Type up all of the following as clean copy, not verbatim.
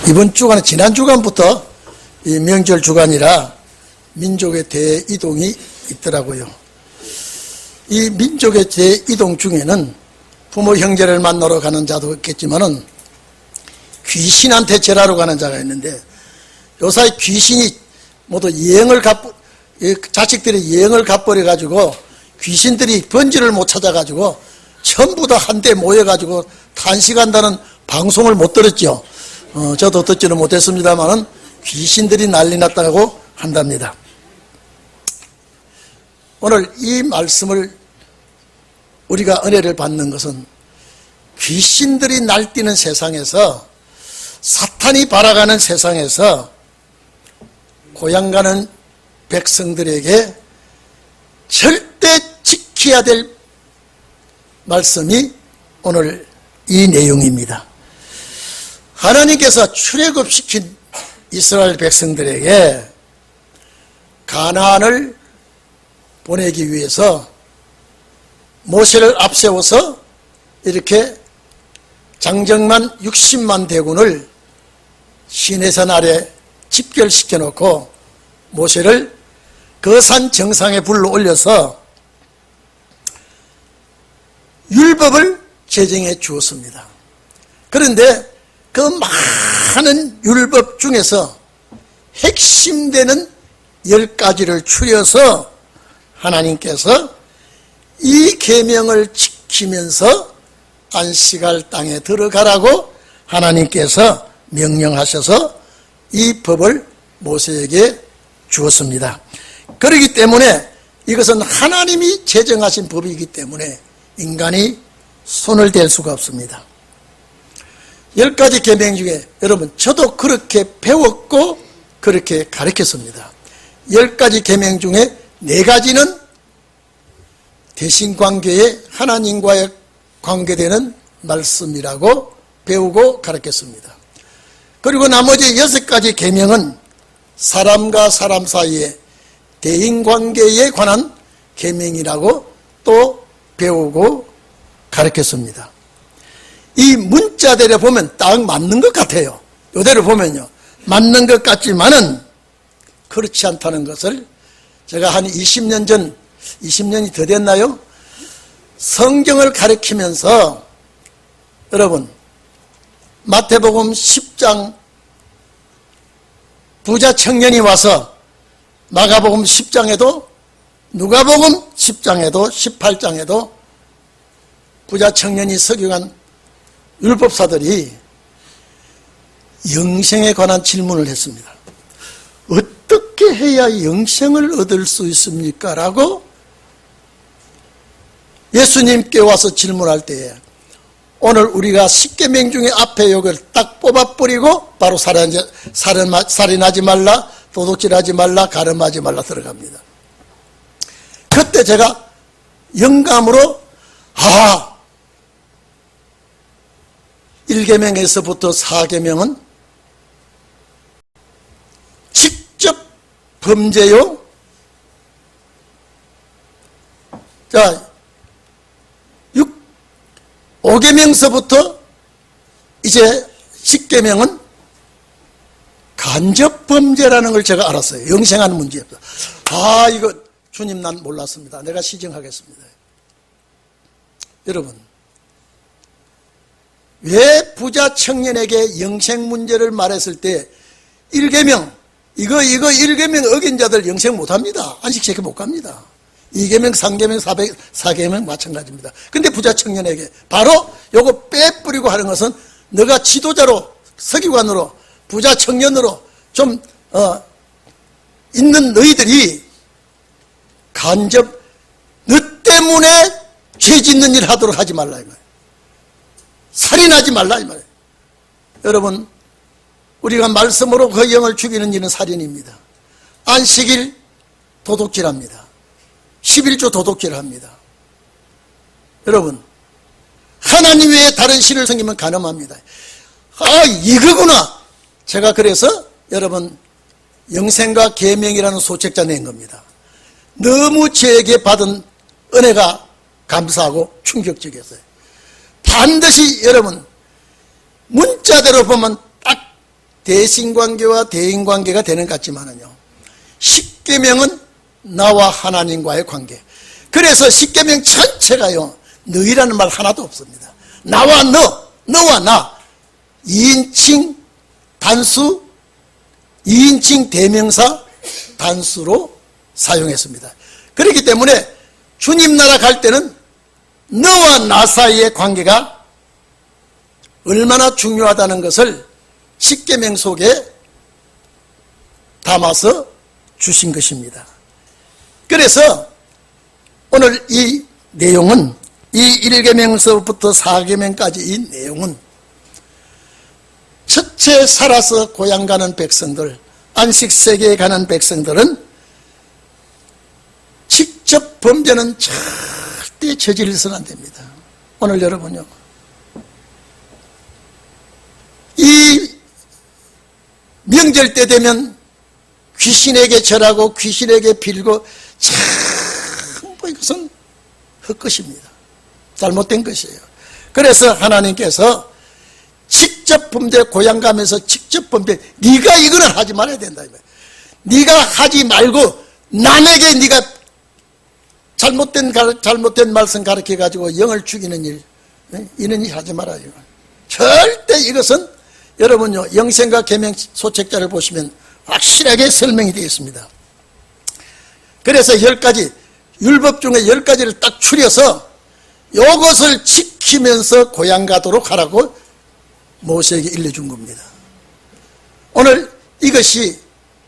이번 주간에 지난 주간부터 이 명절 주간이라 민족의 대이동이 있더라고요. 이 민족의 대이동 중에는 부모 형제를 만나러 가는 자도 있겠지만은 귀신한테 절하러 가는 자가 있는데, 요사이 귀신이 모두 자식들이 예행을 갚버려 가지고 귀신들이 번지를 못 찾아 가지고 전부 다 한데 모여 가지고 탄식한다는 방송을 못 들었죠. 저도 듣지는 못했습니다만은 귀신들이 난리 났다고 한답니다. 오늘 이 말씀을 우리가 은혜를 받는 것은 귀신들이 날뛰는 세상에서, 사탄이 발아가는 세상에서 고향 가는 백성들에게 절대 지켜야 될 말씀이 오늘 이 내용입니다. 하나님께서 출애굽시킨 이스라엘 백성들에게 가나안을 보내기 위해서 모세를 앞세워서 이렇게 장정만 60만 대군을 시내산 아래 집결시켜 놓고 모세를 그 산 정상에 불러올려서 율법을 제정해 주었습니다. 그런데 그 많은 율법 중에서 핵심되는 10가지를 추려서 하나님께서 이 계명을 지키면서 안식할 땅에 들어가라고 하나님께서 명령하셔서 이 법을 모세에게 주었습니다. 그렇기 때문에 이것은 하나님이 제정하신 법이기 때문에 인간이 손을 댈 수가 없습니다. 10가지 계명 중에 여러분, 저도 그렇게 배웠고 그렇게 가르쳤습니다. 10가지 계명 중에 4가지는 대신관계에 하나님과의 관계되는 말씀이라고 배우고 가르쳤습니다. 그리고 나머지 6가지 계명은 사람과 사람 사이의 대인관계에 관한 계명이라고 또 배우고 가르쳤습니다. 이 문자대로 보면 딱 맞는 것 같아요. 이대로 보면요, 맞는 것 같지만은 그렇지 않다는 것을 제가 한 20년 전, 20년이 더 됐나요? 성경을 가르치면서 여러분, 마태복음 10장 부자 청년이 와서 마가복음 10장에도 누가복음 10장에도 18장에도 부자 청년이 서기관 율법사들이 영생에 관한 질문을 했습니다. 어떻게 해야 영생을 얻을 수 있습니까? 라고 예수님께 와서 질문할 때에 오늘 우리가 10계명 중에 앞에 이걸 딱 뽑아버리고 바로 살인하지 말라, 도둑질하지 말라, 가늠하지 말라 들어갑니다. 그때 제가 영감으로 1계명에서부터 4계명은 직접 범죄요. 자, 5계명서부터 이제 10계명은 간접 범죄라는 걸 제가 알았어요. 영생하는 문제였다. 이거 주님, 난 몰랐습니다. 내가 시정하겠습니다. 여러분, 왜 부자 청년에게 영생 문제를 말했을 때 1계명, 이거 1계명 어긴 자들 영생 못합니다. 안식시켜 못 갑니다. 2계명, 3계명, 4계명 마찬가지입니다. 근데 부자 청년에게 바로 요거 빼뿌리고 하는 것은 너가 지도자로, 서기관으로, 부자 청년으로 좀 있는 너희들이 간접 너 때문에 죄 짓는 일 하도록 하지 말라 이 말이에요. 살인하지 말라 이 말이에요. 여러분, 우리가 말씀으로 그 영을 죽이는 일은 살인입니다. 안식일 도둑질합니다. 11조 도둑질합니다. 여러분, 하나님 외에 다른 신을 섬기면 가늠합니다. 이거구나. 제가 그래서 여러분, 영생과 계명이라는 소책자 낸 겁니다. 너무 저에게 받은 은혜가 감사하고 충격적이었어요. 반드시 여러분, 문자대로 보면 딱 대신관계와 대인관계가 되는 것 같지만은요, 십계명은 나와 하나님과의 관계. 그래서 십계명 전체가요, 너희라는 말 하나도 없습니다. 나와 너와 나, 2인칭 단수, 2인칭 대명사 단수로 사용했습니다. 그렇기 때문에 주님 나라 갈 때는 너와 나 사이의 관계가 얼마나 중요하다는 것을 십계명 속에 담아서 주신 것입니다. 그래서 오늘 이 내용은, 이 1계명서부터 4계명까지 이 내용은 첫째 살아서 고향 가는 백성들, 안식세계에 가는 백성들은 직접 범죄는 절대 저질러서는 안 됩니다. 오늘 여러분요, 이 명절 때 되면 귀신에게 절하고 귀신에게 빌고 전부 이것은 헛것입니다. 잘못된 것이에요. 그래서 하나님께서 직접 범죄, 고향 가면서 직접 범죄, 네가 이거는 하지 말아야 된다. 네가 하지 말고 남에게 네가 잘못된 말씀 가르쳐가지고 영을 죽이는 일, 이런 일 하지 말아요. 절대 이것은 여러분요, 영생과 계명 소책자를 보시면 확실하게 설명이 되어 있습니다. 그래서 10가지, 율법 중에 10가지를 딱 추려서 이것을 지키면서 고향 가도록 하라고 모세에게 일러준 겁니다. 오늘 이것이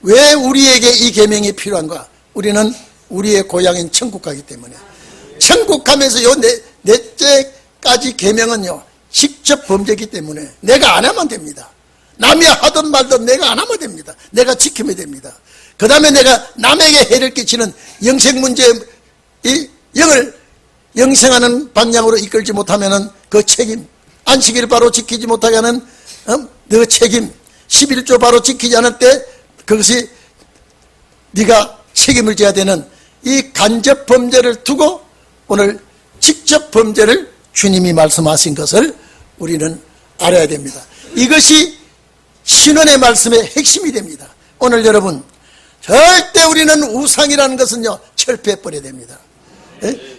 왜 우리에게 이 계명이 필요한가? 우리는 우리의 고향인 천국 가기 때문에, 천국 가면서 요 넷째까지 계명은요, 직접 범죄이기 때문에 내가 안 하면 됩니다. 남이 하든 말든 내가 안 하면 됩니다. 내가 지키면 됩니다. 그 다음에 내가 남에게 해를 끼치는 영생 문제, 이 영을 영생하는 방향으로 이끌지 못하면은 그 책임, 안식일 바로 지키지 못하게 하는 너 책임, 11조 바로 지키지 않을 때 그것이 네가 책임을 져야 되는 이 간접 범죄를 두고 오늘 직접 범죄를 주님이 말씀하신 것을 우리는 알아야 됩니다. 이것이 신원의 말씀의 핵심이 됩니다. 오늘 여러분, 절대 우리는 우상이라는 것은요, 철폐해버려야 됩니다.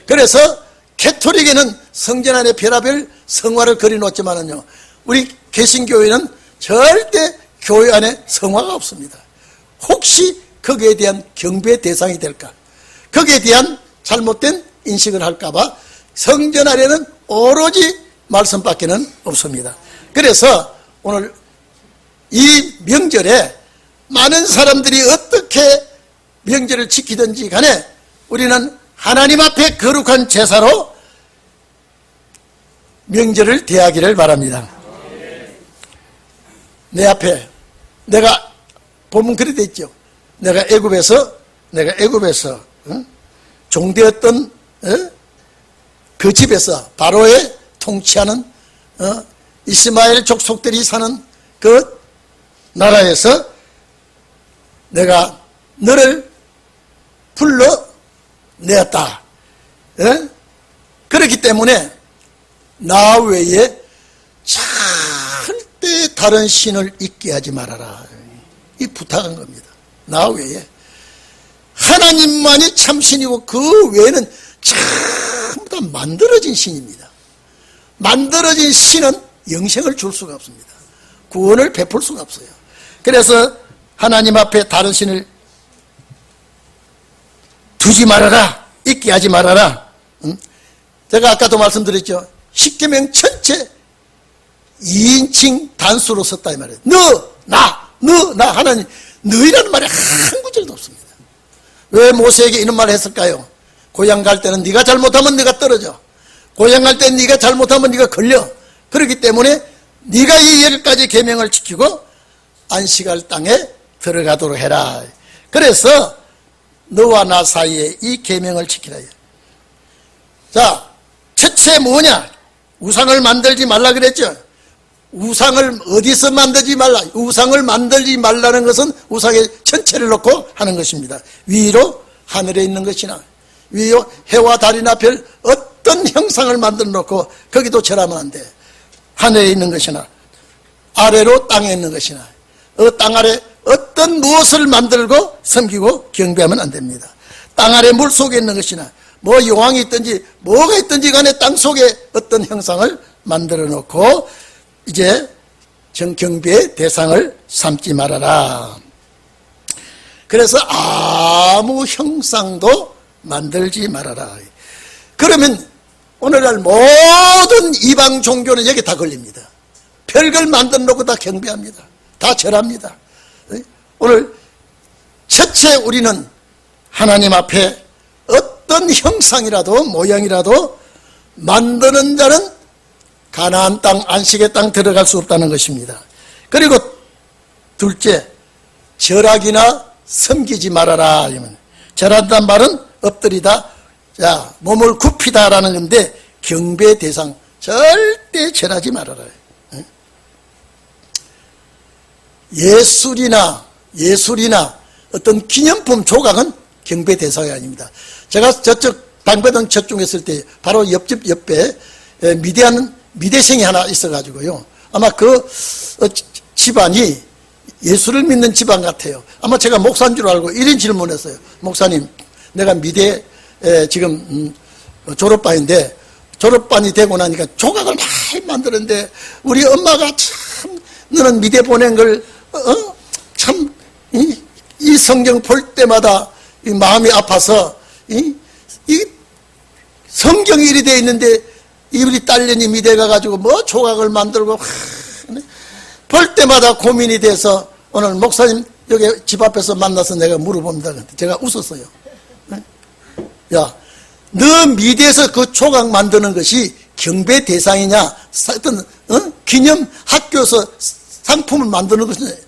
그래서 캐톨릭에는 성전 안에 별하별 성화를 그려놓지만은요, 우리 개신교회는 절대 교회 안에 성화가 없습니다. 혹시 거기에 대한 경배의 대상이 될까? 거기에 대한 잘못된 인식을 할까봐 성전 안에는 오로지 말씀밖에는 없습니다. 그래서 오늘 이 명절에 많은 사람들이 어떻게 명절을 지키든지 간에 우리는 하나님 앞에 거룩한 제사로 명절을 대하기를 바랍니다. 내 앞에 내가 보면 그래 됐죠. 내가 애굽에서 종되었던 그 집에서 바로의 통치하는 이스마엘 족속들이 사는 그 나라에서 내가 너를 불러내었다. 그렇기 때문에 나 외에 절대 다른 신을 잊게 하지 말아라. 이 부탁한 겁니다. 나 외에 하나님만이 참신이고 그 외에는 전부 다 만들어진 신입니다. 만들어진 신은 영생을 줄 수가 없습니다. 구원을 베풀 수가 없어요. 그래서 하나님 앞에 다른 신을 두지 말아라. 잊게 하지 말아라. 제가 아까도 말씀드렸죠. 십계명 전체 2인칭 단수로 썼다 이 말이에요. 너, 나, 하나님. 너희라는 말이 한 구절도 없습니다. 왜 모세에게 이런 말을 했을까요? 고향 갈 때는 네가 잘못하면 네가 떨어져. 고향 갈 때는 네가 잘못하면 네가 걸려. 그렇기 때문에 네가 이 10가지 계명을 지키고 안식할 땅에 들어가도록 해라. 그래서 너와 나 사이에 이 계명을 지키라. 자, 첫째 뭐냐? 우상을 만들지 말라 그랬죠. 우상을 어디서 만들지 말라. 우상을 만들지 말라는 것은 우상의 전체를 놓고 하는 것입니다. 위로 하늘에 있는 것이나 위로 해와 달이나 별 어떤 형상을 만들어 놓고 거기도 절하면 안 돼. 하늘에 있는 것이나 아래로 땅에 있는 것이나 땅 아래 어떤 무엇을 만들고 섬기고 경배하면 안 됩니다. 땅 아래 물 속에 있는 것이나 뭐 용왕이 있든지 뭐가 있든지 간에 땅 속에 어떤 형상을 만들어 놓고 이제 경배의 대상을 삼지 말아라. 그래서 아무 형상도 만들지 말아라. 그러면 오늘날 모든 이방 종교는 여기 다 걸립니다. 별걸 만들어 놓고 다 경배합니다. 다 절합니다. 오늘 첫째 우리는 하나님 앞에 어떤 형상이라도 모양이라도 만드는 자는 가나안 땅 안식의 땅 들어갈 수 없다는 것입니다. 그리고 둘째, 절하기나 섬기지 말아라. 절한다는 말은 엎드리다, 자 몸을 굽히다라는 건데 경배 대상 절대 절하지 말아라. 예술이나 어떤 기념품 조각은 경배 대상이 아닙니다. 제가 저쪽 방배동 저쪽에 있을 때 바로 옆집 옆에 미대생이 하나 있어가지고요. 아마 그 집안이 예수를 믿는 집안 같아요. 아마 제가 목사인 줄 알고 이런 질문했어요. 목사님, 내가 미대 지금 졸업반인데 졸업반이 되고 나니까 조각을 많이 만드는데 우리 엄마가 참 너는 미대 보낸 걸 참 이 성경 볼 때마다 이 마음이 아파서 이 성경이 이리 되어 있는데 이 우리 딸년이 미대 가가지고 뭐 조각을 만들고 볼 때마다 고민이 돼서 오늘 목사님 여기 집 앞에서 만나서 내가 물어봅니다. 제가 웃었어요. 야, 너 미대에서 그 조각 만드는 것이 경배 대상이냐, 어떤 기념 학교에서 상품을 만드는 것은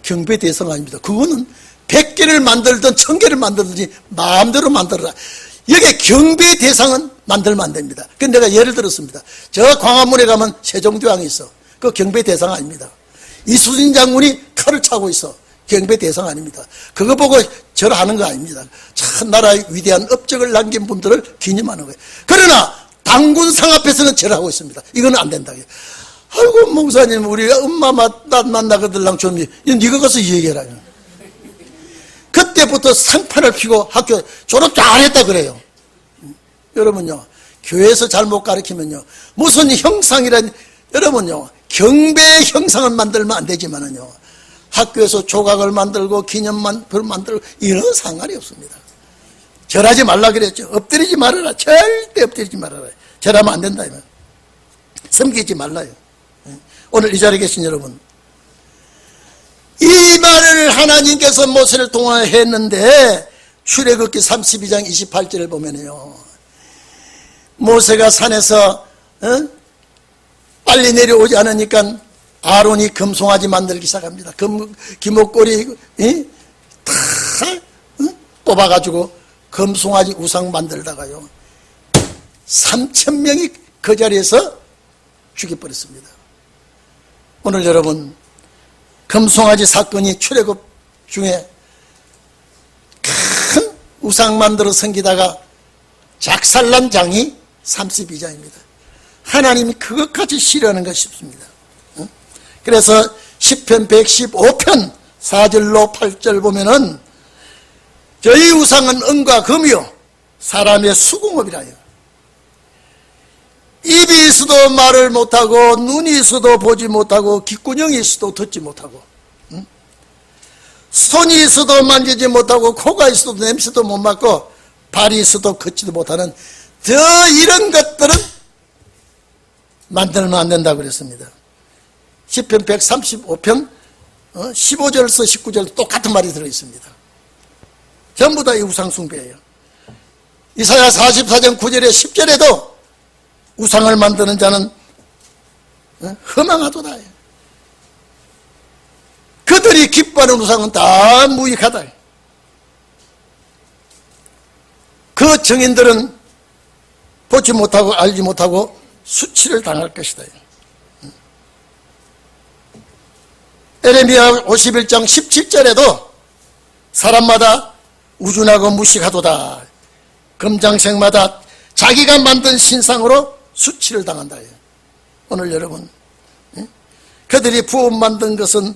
경배 대상 아닙니다. 그거는 100개를 만들든 1000개를 만들든지 마음대로 만들어라. 여기 경배 대상은 만들면 안 됩니다. 근데 내가 예를 들었습니다. 저 광화문에 가면 세종대왕이 있어. 그 경배 대상 아닙니다. 이수진 장군이 칼을 차고 있어. 경배 대상 아닙니다. 그거 보고 절하는 거 아닙니다. 참 나라의 위대한 업적을 남긴 분들을 기념하는 거예요. 그러나 당군상 앞에서는 절하고 있습니다. 이거는 안 된다. 아이고 목사님, 우리 엄마 만나거들랑 좀 이거 가서 얘기해라. 그때부터 상판을 피고 학교 졸업 잘했다 그래요. 여러분요, 교회에서 잘못 가르치면요, 무슨 형상이란, 여러분요, 경배의 형상을 만들면 안 되지만은요, 학교에서 조각을 만들고 기념만을 만들고 이런 상관이 없습니다. 절하지 말라 그랬죠. 엎드리지 말아라. 절대 엎드리지 말아라. 절하면 안 된다. 섬기지 말라요. 오늘 이 자리에 계신 여러분, 이 말을 하나님께서 모세를 통하했는데 출애굽기 32장 28절을 보면요, 모세가 산에서 빨리 내려오지 않으니까 아론이 금송아지 만들기 시작합니다. 기목걸이 다 뽑아가지고 금송아지 우상 만들다가요 3,000명이 그 자리에서 죽여버렸습니다. 오늘 여러분, 금송아지 사건이 출애굽 중에 큰 우상 만들어 섬기다가 작살난 장이 32장입니다. 하나님이 그것까지 싫어하는가 싶습니다. 그래서 시편 115편 4절로 8절 보면은 저희 우상은 은과 금이요 사람의 수공업이라요. 입이 있어도 말을 못하고, 눈이 있어도 보지 못하고, 귓구녕이 있어도 듣지 못하고, 손이 있어도 만지지 못하고, 코가 있어도 냄새도 못 맡고, 발이 있어도 걷지도 못하는 이런 것들은 만들면 안 된다고 그랬습니다. 시편 135편 15절에서 19절 똑같은 말이 들어있습니다. 전부 다 이 우상숭배예요. 이사야 44장 9절에 10절에도 우상을 만드는 자는 허망하도다. 그들이 기뻐하는 우상은 다 무익하다. 그 증인들은 보지 못하고 알지 못하고 수치를 당할 것이다. 에레미야 51장 17절에도 사람마다 우준하고 무식하도다. 금장색마다 자기가 만든 신상으로 수치를 당한다. 오늘 여러분, 그들이 부업 만든 것은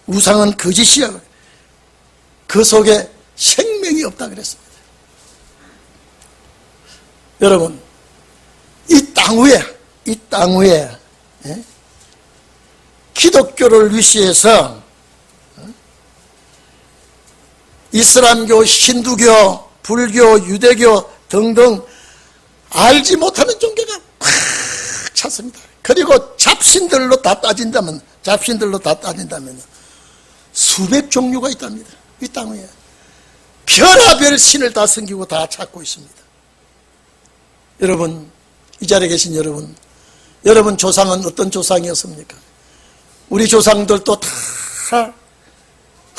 우상은 거짓이야. 그 속에 생명이 없다 그랬습니다. 여러분, 이 땅 위에 기독교를 위시해서 이슬람교, 힌두교, 불교, 유대교 등등 알지 못하는 종교가 팍 찼습니다. 그리고 잡신들로 다 따진다면 수백 종류가 있답니다. 이 땅 위에 별하별 신을 다 섬기고 다 찾고 있습니다. 여러분, 이 자리에 계신 여러분 조상은 어떤 조상이었습니까? 우리 조상들도 다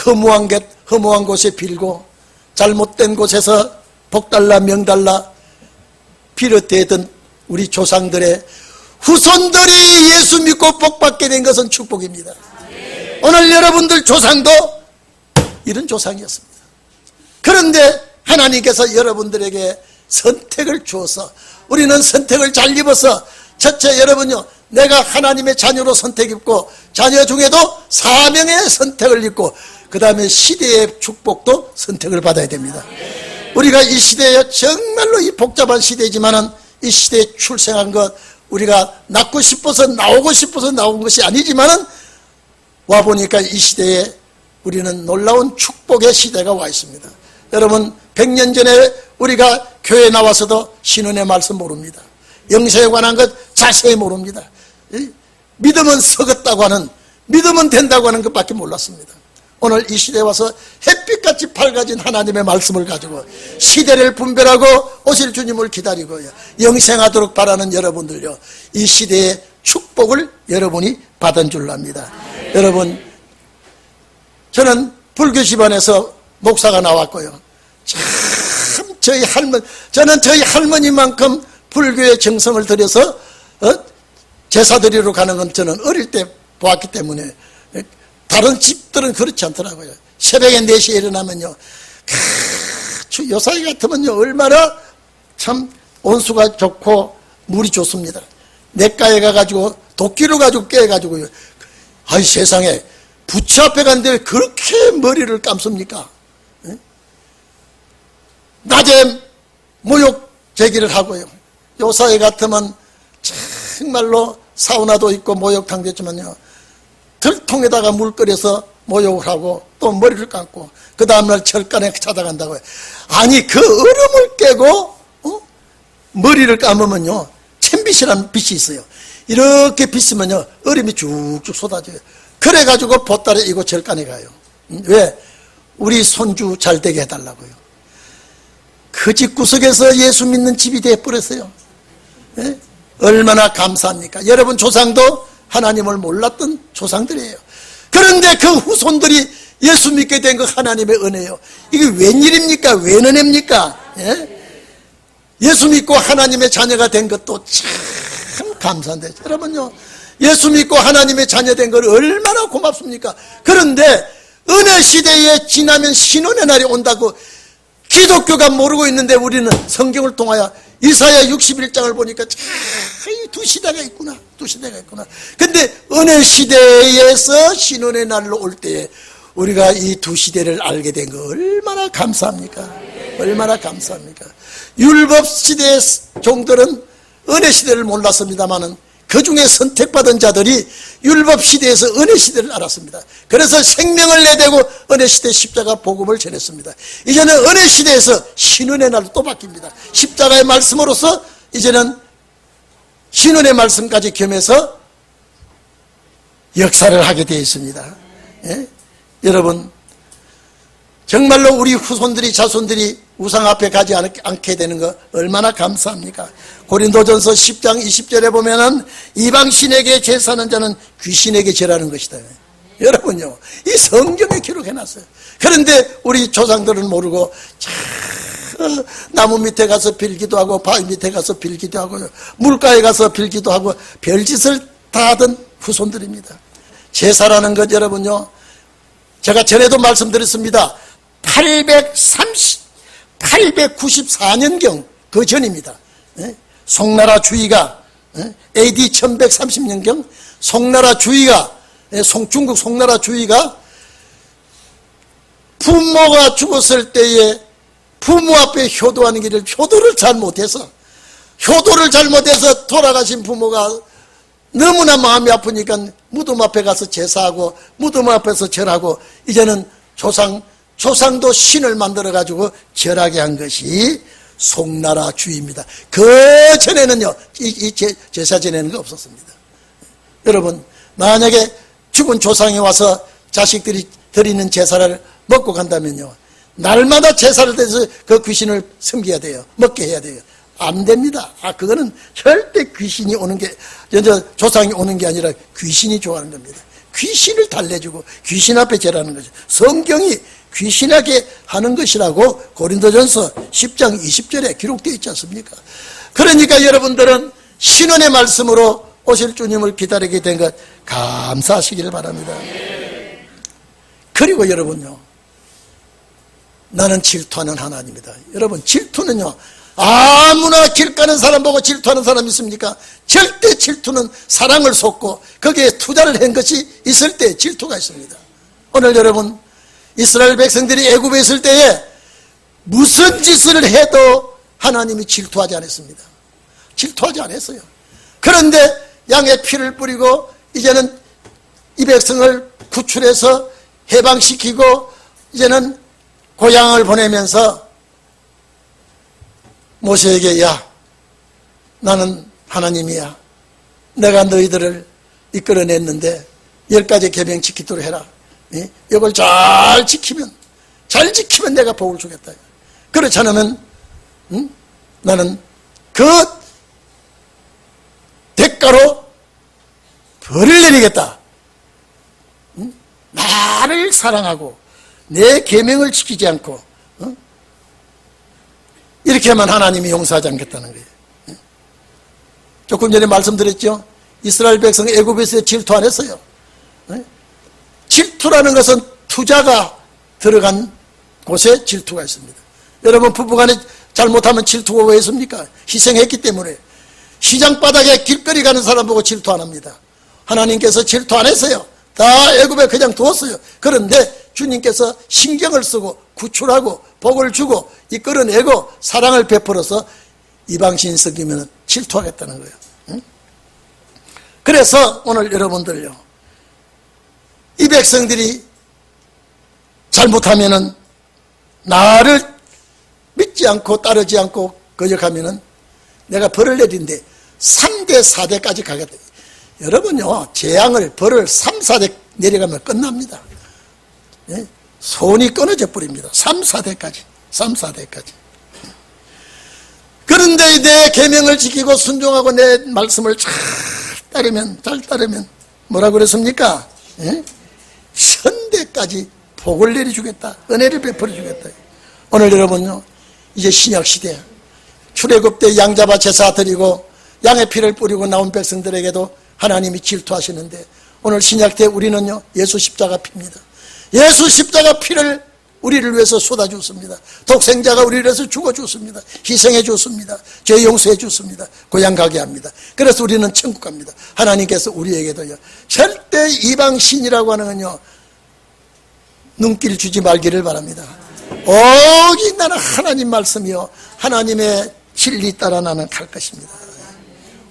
허무한 곳에 빌고 잘못된 곳에서 복달라 명달라 비롯되던 우리 조상들의 후손들이 예수 믿고 복받게 된 것은 축복입니다. 오늘 여러분들 조상도 이런 조상이었습니다. 그런데 하나님께서 여러분들에게 선택을 주어서 우리는 선택을 잘 입어서 첫째, 여러분요, 내가 하나님의 자녀로 선택 입고 자녀 중에도 사명의 선택을 입고 그 다음에 시대의 축복도 선택을 받아야 됩니다. 우리가 이 시대에 정말로 이 복잡한 시대지만은 이 시대에 출생한 것, 우리가 낳고 싶어서 나오고 싶어서 나온 것이 아니지만은 와보니까 이 시대에 우리는 놀라운 축복의 시대가 와 있습니다. 여러분, 100년 전에 우리가 교회에 나와서도 신원의 말씀 모릅니다. 영생에 관한 것 자세히 모릅니다. 믿으면 썩었다고 하는, 믿으면 된다고 하는 것밖에 몰랐습니다. 오늘 이 시대에 와서 햇빛같이 밝아진 하나님의 말씀을 가지고 시대를 분별하고 오실 주님을 기다리고 영생하도록 바라는 여러분들요, 이 시대의 축복을 여러분이 받은 줄 압니다. 여러분, 저는 불교 집안에서 목사가 나왔고요, 참 저는 저희 할머니만큼 불교의 정성을 들여서 제사 드리러 가는 건 저는 어릴 때 보았기 때문에, 다른 집들은 그렇지 않더라고요. 새벽에 4시에 일어나면요, 요사이 같으면요, 얼마나 참 온수가 좋고 물이 좋습니다. 냇가에 가가지고 도끼를 가지고 깨가지고요, 아이 세상에, 부처 앞에 갔는데 왜 그렇게 머리를 감습니까? 낮에 모욕 제기를 하고요, 요사이 같으면 정말로 사우나도 있고 목욕탕도 있지만요, 들통에다가 물 끓여서 목욕을 하고 또 머리를 감고 그 다음날 절간에 찾아간다고요. 아니, 그 얼음을 깨고 머리를 감으면요, 챔빛이라는 빛이 있어요. 이렇게 비치면요, 얼음이 쭉쭉 쏟아져요. 그래가지고 보따리 이고 절간에 가요. 왜? 우리 손주 잘 되게 해달라고요. 그 집 구석에서 예수 믿는 집이 되어버렸어요. 예? 얼마나 감사합니까? 여러분 조상도 하나님을 몰랐던 조상들이에요. 그런데 그 후손들이 예수 믿게 된 그 하나님의 은혜요, 이게 웬일입니까? 웬 은혜입니까? 예? 예수 믿고 하나님의 자녀가 된 것도 참 감사한데, 여러분요, 예수 믿고 하나님의 자녀 된 걸 얼마나 고맙습니까? 그런데 은혜 시대에 지나면 신원의 날이 온다고 기독교가 모르고 있는데, 우리는 성경을 통하여 이사야 61장을 보니까 참 두 시대가 있구나, 두 시대가 있구나. 근데 은혜 시대에서 신원의 날로 올 때에 우리가 이 두 시대를 알게 된 거 얼마나 감사합니까? 얼마나 감사합니까? 율법 시대의 종들은 은혜 시대를 몰랐습니다만은 그 중에 선택받은 자들이 율법 시대에서 은혜 시대를 알았습니다. 그래서 생명을 내대고 은혜 시대 십자가 복음을 전했습니다. 이제는 은혜 시대에서 신은의 날로 또 바뀝니다. 십자가의 말씀으로서 이제는 신은의 말씀까지 겸해서 역사를 하게 되어 있습니다. 예? 여러분, 정말로 우리 후손들이, 자손들이 우상 앞에 가지 않게 되는 거 얼마나 감사합니까? 고린도전서 10장 20절에 보면은 이방신에게 제사하는 자는 귀신에게 절하는 것이다. 여러분요, 이 성경에 기록해놨어요. 그런데 우리 조상들은 모르고 나무 밑에 가서 빌기도 하고 바위 밑에 가서 빌기도 하고요, 물가에 가서 빌기도 하고 별짓을 다 하던 후손들입니다. 제사라는 것, 여러분요, 제가 전에도 말씀드렸습니다. 894년경 그 전입니다. 송나라 주의가 AD 1130년경 송나라 주의가 중국 송나라 주의가 부모가 죽었을 때에 부모 앞에 효도하는 길을 효도를 잘못해서 돌아가신 부모가 너무나 마음이 아프니까 무덤 앞에 가서 제사하고 무덤 앞에서 절하고 이제는 조상도 신을 만들어 가지고 절하게 한 것이 송나라 주의입니다. 그 전에는요 이 제사 지내는 거 없었습니다. 여러분, 만약에 죽은 조상이 와서 자식들이 드리는 제사를 먹고 간다면요, 날마다 제사를 드려서 그 귀신을 섬겨야 돼요. 먹게 해야 돼요. 안 됩니다. 그거는 절대 귀신이 오는 게, 조상이 오는 게 아니라 귀신이 좋아하는 겁니다. 귀신을 달래주고 귀신 앞에 절하는 거죠. 성경이 귀신하게 하는 것이라고 고린도전서 10장 20절에 기록되어 있지 않습니까? 그러니까 여러분들은 신원의 말씀으로 오실 주님을 기다리게 된 것 감사하시기를 바랍니다. 그리고 여러분요, 나는 질투하는 하나님이다. 여러분, 질투는요, 아무나 길 가는 사람 보고 질투하는 사람 있습니까? 절대 질투는 사랑을 쏟고 거기에 투자를 한 것이 있을 때 질투가 있습니다. 오늘 여러분, 이스라엘 백성들이 애굽에 있을 때에 무슨 짓을 해도 하나님이 질투하지 않았습니다. 질투하지 않았어요. 그런데 양의 피를 뿌리고 이제는 이 백성을 구출해서 해방시키고 이제는 고향을 보내면서 모세에게, 야, 나는 하나님이야. 내가 너희들을 이끌어냈는데 10가지 계명 지키도록 해라. 이걸 잘 지키면 내가 복을 주겠다. 그렇지 않으면 나는 그 대가로 벌을 내리겠다. 나를 사랑하고 내 계명을 지키지 않고 이렇게 하면 하나님이 용서하지 않겠다는 거예요. 조금 전에 말씀드렸죠. 이스라엘 백성 애굽에서 질투 안 했어요. 질투라는 것은 투자가 들어간 곳에 질투가 있습니다. 여러분, 부부간에 잘못하면 질투가 왜 있습니까? 희생했기 때문에. 시장 바닥에 길거리 가는 사람 보고 질투 안 합니다. 하나님께서 질투 안 했어요. 다 애굽에 그냥 두었어요. 그런데 주님께서 신경을 쓰고 구출하고 복을 주고 이끌어내고 사랑을 베풀어서 이방신 섬기면 질투하겠다는 거예요. 그래서 오늘 여러분들요, 이 백성들이 잘못하면은 나를 믿지 않고 따르지 않고 거역하면은 내가 벌을 내린데 3대 4대까지 가겠다. 여러분요, 재앙을 벌을 3, 4대 내려가면 끝납니다. 예? 손이 끊어져 버립니다. 3, 4대까지. 그런데 내 계명을 지키고 순종하고 내 말씀을 잘 따르면 뭐라고 그랬습니까? 예? 선대까지 복을 내려주겠다. 은혜를 베풀어 주겠다. 오늘 여러분요, 이제 신약시대 출애굽 때 양 잡아 제사 드리고 양의 피를 뿌리고 나온 백성들에게도 하나님이 질투하시는데, 오늘 신약 때 우리는요, 예수 십자가 피입니다. 예수 십자가 피를 우리를 위해서 쏟아주었습니다. 독생자가 우리를 위해서 죽어주었습니다. 희생해 주었습니다. 죄 용서해 주었습니다. 고향 가게 합니다. 그래서 우리는 천국 갑니다. 하나님께서 우리에게도요, 절대 이방신이라고 하는 건요, 눈길 주지 말기를 바랍니다. 오직 나는 하나님 말씀이요, 하나님의 진리 따라 나는 갈 것입니다.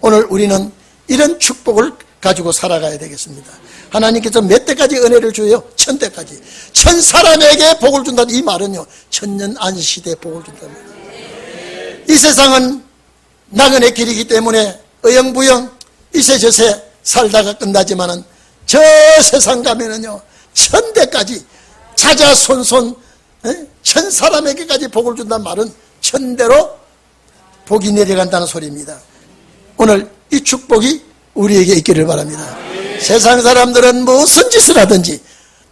오늘 우리는 이런 축복을 가지고 살아가야 되겠습니다. 하나님께서 몇 대까지 은혜를 줘요? 1000대까지. 1000사람에게 복을 준다는 이 말은요, 천년 안시대에 복을 준다는 거예요. 이 세상은 나그네 길이기 때문에 어영부영 이세저세 살다가 끝나지만은 저 세상 가면은요, 1000대까지 자자손손 1000사람에게까지 복을 준다는 말은 1000대로 복이 내려간다는 소리입니다. 오늘 이 축복이 우리에게 있기를 바랍니다. 세상 사람들은 무슨 짓을 하든지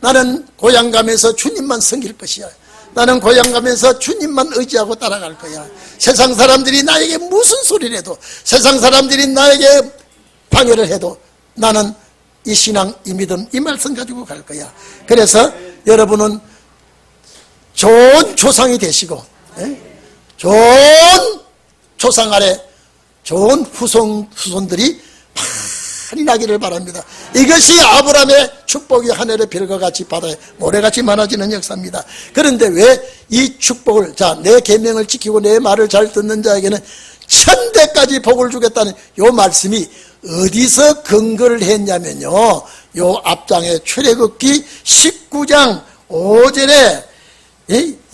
나는 고향 가면서 주님만 섬길 것이야. 나는 고향 가면서 주님만 의지하고 따라갈 거야. 세상 사람들이 나에게 무슨 소리를 해도, 세상 사람들이 나에게 방해를 해도 나는 이 신앙, 이 믿음, 이 말씀 가지고 갈 거야. 그래서 여러분은 좋은 조상이 되시고, 좋은 조상 아래 좋은 후손들이 많이 나기를 바랍니다. 이것이 아브라함의 축복이 하늘의 별과 같이 바다에 모래같이 많아지는 역사입니다. 그런데 왜 이 축복을, 자, 내 계명을 지키고 내 말을 잘 듣는 자에게는 천대까지 복을 주겠다는 요 말씀이 어디서 근거를 했냐면요, 요 앞장에 출애굽기 19장 5절에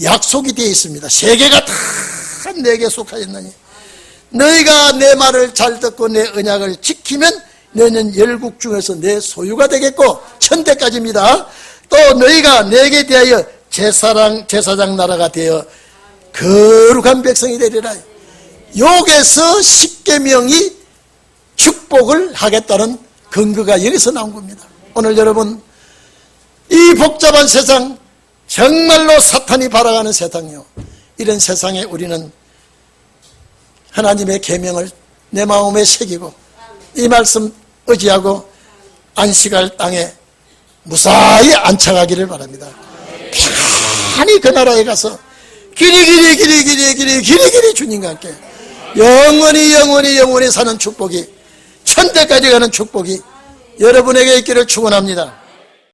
약속이 되어 있습니다. 세계가 다 내게 속하였나니 너희가 내 말을 잘 듣고 내 언약을 지키면 너희는 열국 중에서 내 소유가 되겠고, 천대까지입니다. 또 너희가 내게 대하여 제사장 나라가 되어 거룩한 백성이 되리라. 여기서 십계명이 축복을 하겠다는 근거가 여기서 나온 겁니다. 오늘 여러분, 이 복잡한 세상, 정말로 사탄이 발아가는 세상이요, 이런 세상에 우리는 하나님의 계명을 내 마음에 새기고 이 말씀 의지하고 안식할 땅에 무사히 안착하기를 바랍니다. 편히 그 나라에 가서 길이 주님과 함께 영원히 사는 축복이, 천대까지 가는 축복이 여러분에게 있기를 축원합니다.